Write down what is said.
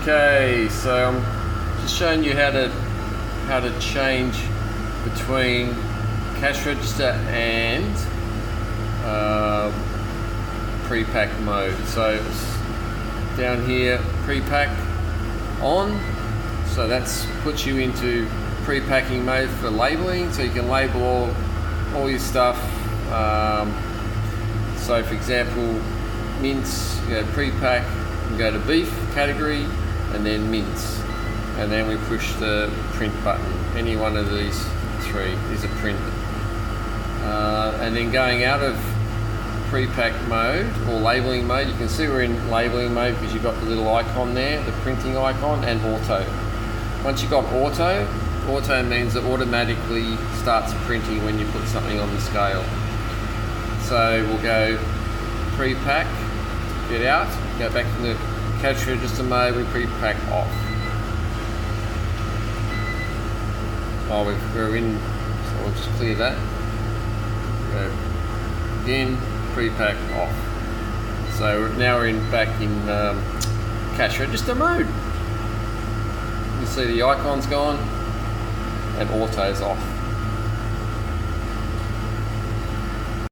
Okay, so I'm just showing you how to change between cash register and pre-pack mode. So down here, pre-pack on, so that's puts you into pre-packing mode for labeling, so you can label all your stuff. So for example, mince, you go pre-pack, you go to beef category and then mince, and then we push the print button. Any one of these three is a print. And then going out of pre-pack mode or labeling mode, you can see we're in labeling mode because you've got the little icon there, the printing icon, and auto. Once you've got auto means it automatically starts printing when you put something on the scale. So we'll go pre-pack, get out, go back to the cash register mode, we pre-pack off. We're in, so we'll just clear that. Go again, pre-pack off. So now we're back in cash register mode. You see the icon's gone and auto's off.